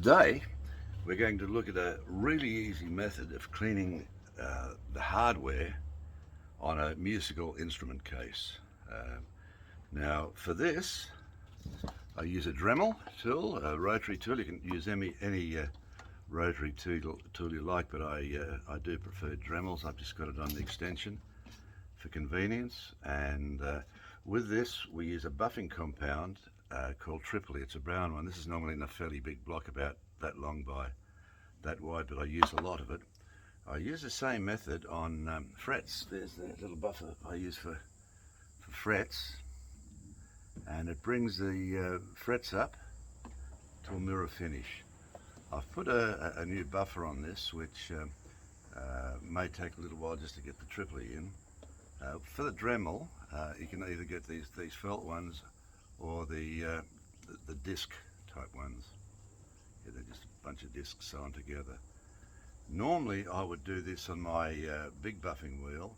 Today we're going to look at a really easy method of cleaning the hardware on a musical instrument case. Now for this I use a Dremel tool, a rotary tool. You can use any rotary tool you like, but I do prefer Dremels. I've just got it on the extension for convenience, and with this we use a buffing compound called Tripoli. It's a brown one. This is normally in a fairly big block, about that long by that wide, but I use a lot of it. I use the same method on frets. There's the little buffer I use for frets, and it brings the frets up to a mirror finish. I've put a new buffer on this, which may take a little while just to get the Tripoli in. For the Dremel, you can either get these felt ones or the disc type ones. Yeah, they're just a bunch of discs sewn together. Normally I would do this on my big buffing wheel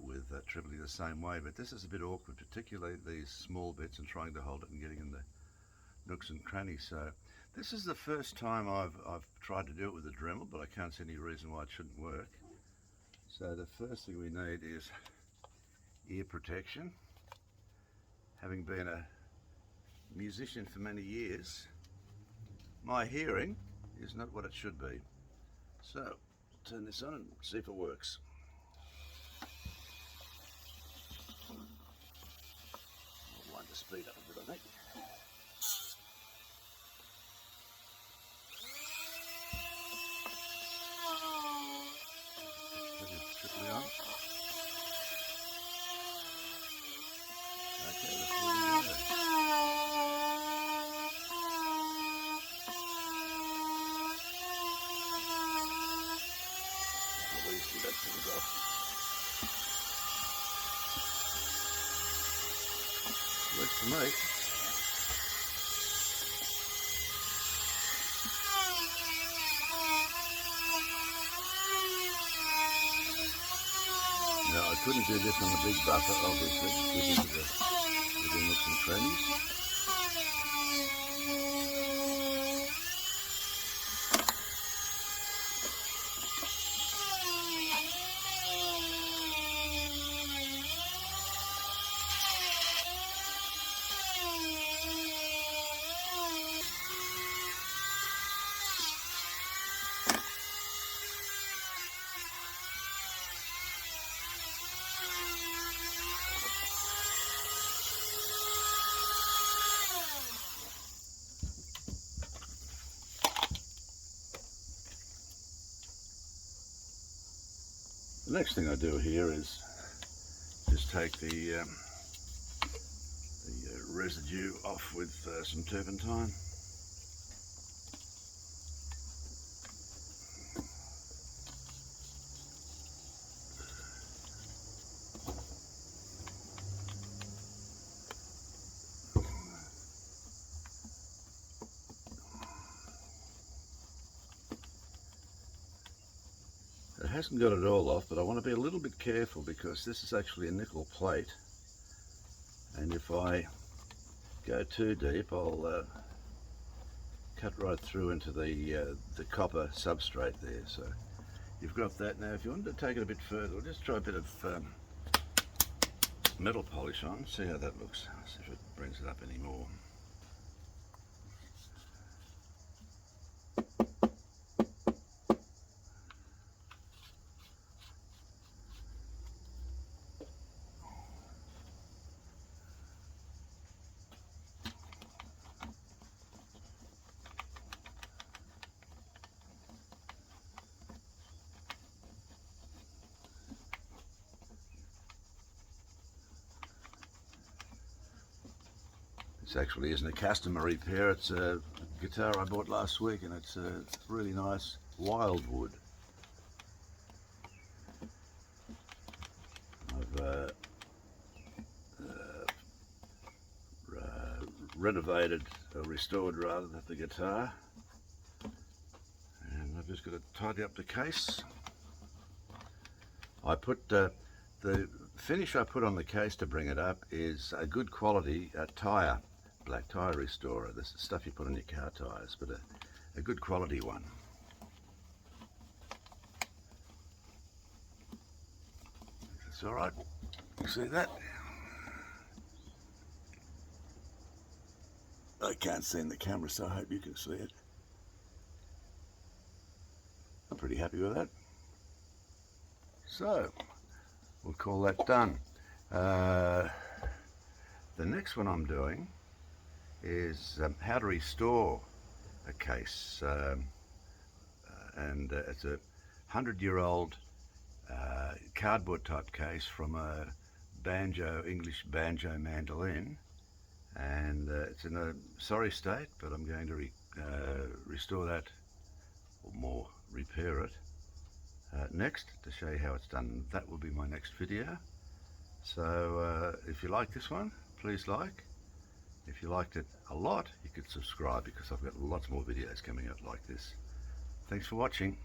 with Tripoli the same way, but this is a bit awkward, particularly these small bits and trying to hold it and getting in the nooks and crannies. So this is the first time I've tried to do it with a Dremel, but I can't see any reason why it shouldn't work. So the first thing we need is ear protection. Having been a musician for many years, my hearing is not what it should be. So turn this on and see if it works. I'll wind the speed up a bit, I think. Tripoli on. Okay, let's go. That comes off. Works for me. Now I couldn't do this on the big buffer, obviously, because of the nooks and crannies. The next thing I do here is just take the residue off with some turpentine. It hasn't got it all off, but I want to be a little bit careful because this is actually a nickel plate, and if I go too deep I'll cut right through into the copper substrate there. So you've got that. Now if you want to take it a bit further, we'll just try a bit of metal polish on, see how that looks, see if it brings it up any more. This actually isn't a customer repair, it's a guitar I bought last week, and it's a really nice wildwood. I've renovated, or restored rather, the guitar, and I've just got to tidy up the case. I put the finish I put on the case to bring it up is a good quality tire. black tyre restorer. This is stuff you put on your car tyres, but a good quality one. It's all right. You see that? I can't see in the camera, so I hope you can see it. I'm pretty happy with that. So, we'll call that done. The next one I'm doing is how to restore a case. And it's a 100-year-old cardboard type case from a Banjo, English Banjo mandolin. And it's in a sorry state, but I'm going to restore that, or more, repair it next, to show you how it's done. That will be my next video. So if you like this one, please like. If you liked it a lot, you could subscribe, because I've got lots more videos coming out like this. Thanks for watching.